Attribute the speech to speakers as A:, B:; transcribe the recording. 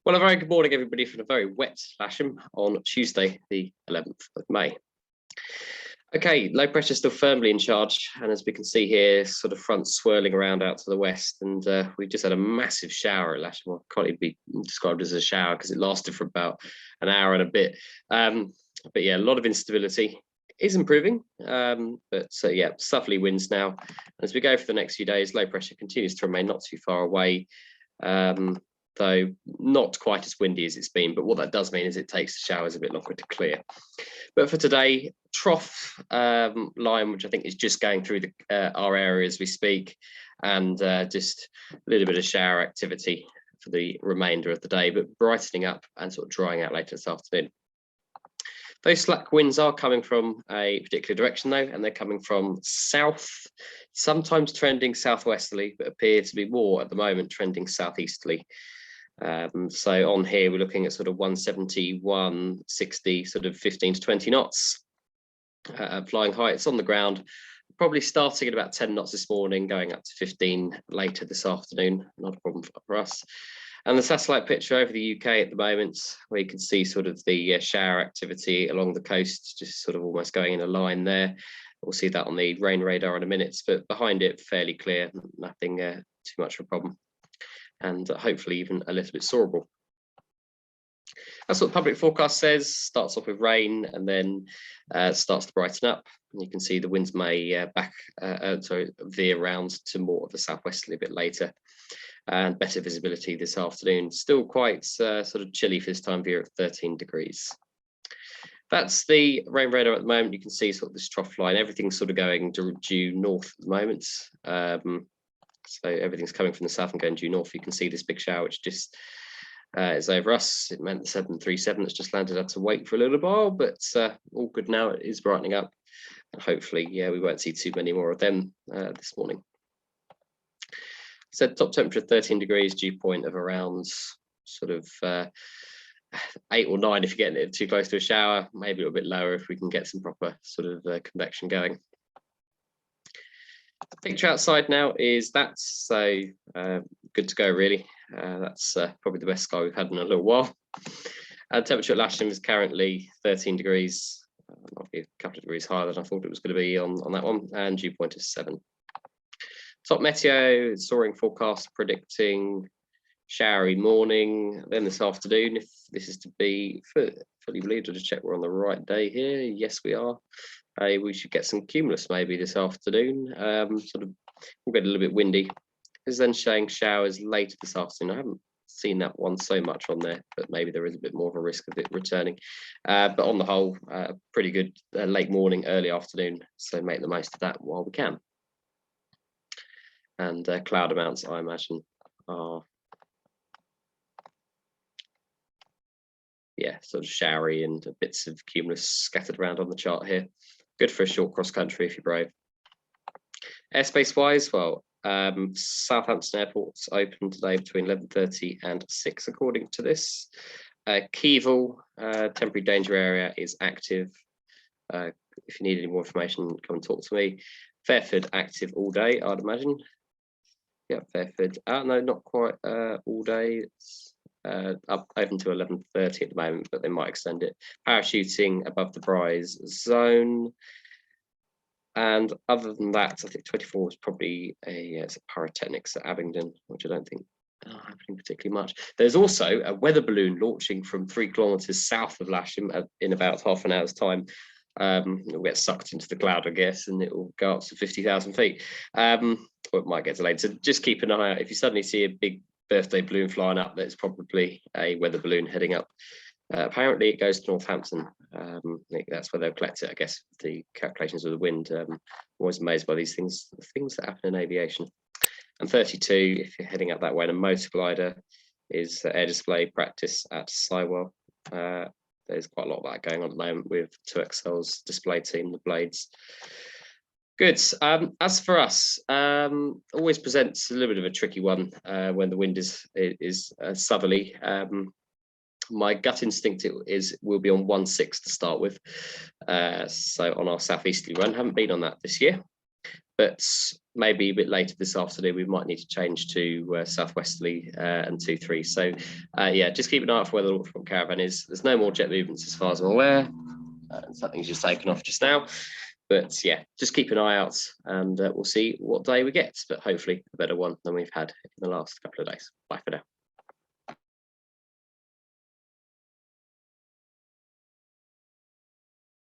A: Well, a very good morning, everybody, from a very wet Lasham on Tuesday, the 11th of May. Okay, low pressure still firmly in charge, and as we can see here, sort of front swirling around out to the west, and we've just had a massive shower at Lasham. Well, can't even be described as a shower because it lasted for about an hour and a bit. But yeah, a lot of instability. Is improving, but yeah, southerly winds now. As we go for the next few days, low pressure continues to remain not too far away. Though not quite as windy as it's been, but what that does mean is it takes the showers a bit longer to clear. But for today, trough line, which I think is just going through our area as we speak, and just a little bit of shower activity for the remainder of the day, but brightening up and sort of drying out later this afternoon. Those slack winds are coming from a particular direction though, and they're coming from south, sometimes trending southwesterly, but appear to be more at the moment trending southeasterly. So on here, we're looking at sort of 170, 160, sort of 15 to 20 knots flying heights on the ground, probably starting at about 10 knots this morning, going up to 15 later this afternoon. Not a problem for us. And the satellite picture over the UK at the moment, where you can see sort of the shower activity along the coast, just sort of almost going in a line there. We'll see that on the rain radar in a minute, but behind it, fairly clear, nothing too much of a problem. And hopefully even a little bit soarable. That's what the public forecast says. Starts off with rain and then starts to brighten up. And you can see the winds may veer around to more of the southwesterly a bit later, and better visibility this afternoon. Still quite sort of chilly for this time of year at 13 degrees. That's the rain radar at the moment. You can see sort of this trough line. Everything's sort of going due north at the moment. So everything's coming from the south and going due north. You can see this big shower, which just is over us. It meant the 737 that's just landed had to wait for a little while, but all good now. It is brightening up. And hopefully, yeah, we won't see too many more of them this morning. So top temperature 13 degrees, dew point of around sort of 8 or 9 if you're getting it too close to a shower, maybe a little bit lower if we can get some proper sort of convection going. The picture outside now is that, so good to go really. That's probably the best sky we've had in a little while. Temperature at Lasham is currently 13 degrees, a couple of degrees higher than I thought it was going to be on that one, and dew point is 7. Top meteo, soaring forecast predicting showery morning, then this afternoon, if this is to be fully believed. I'll just check we're on the right day here. Yes, we are. We should get some cumulus maybe this afternoon. Sort of, we'll get a little bit windy. It's then showing showers later this afternoon. I haven't seen that one so much on there, but maybe there is a bit more of a risk of it returning. But on the whole, pretty good late morning, early afternoon. So make the most of that while we can. And cloud amounts, I imagine, are yeah, sort of showery and bits of cumulus scattered around on the chart here. Good for a short cross country if you're brave. Airspace wise, well, Southampton Airport's open today between 11:30 and 6, according to this. Kieval, temporary danger area, is active. If you need any more information, come and talk to me. Fairford active all day, I'd imagine. Yeah, Fairford. No, not quite all day. It's up open to 11:30 at the moment, but they might extend it. Parachuting above the Bryce zone. And other than that, I think 24 is probably it's a pyrotechnics at Abingdon, which I don't think happening particularly much. There's also a weather balloon launching from 3 kilometers south of Lasham in about half an hour's time. It'll get sucked into the cloud, I guess, and it will go up to 50,000 feet. Or it might get delayed. So just keep an eye out. If you suddenly see a big birthday balloon flying up, that's probably a weather balloon heading up. Apparently it goes to Northampton. I think that's where they'll collect it, I guess, the calculations of the wind. I'm always amazed by these things that happen in aviation. And 32, if you're heading up that way, and a motor glider is air display practice at Sywell. There's quite a lot of that going on at the moment with 2XL's display team, the Blades. Good. As for us, always presents a little bit of a tricky one when the wind is southerly. My gut instinct is we'll be on 1/6 to start with. So on our southeasterly run, haven't been on that this year, but maybe a bit later this afternoon, we might need to change to southwesterly and 2-3. So yeah, just keep an eye out for where the North Front caravan is. There's no more jet movements as far as I'm aware. Something's just taken off just now. But yeah, just keep an eye out, and we'll see what day we get, but hopefully a better one than we've had in the last couple of days. Bye for now.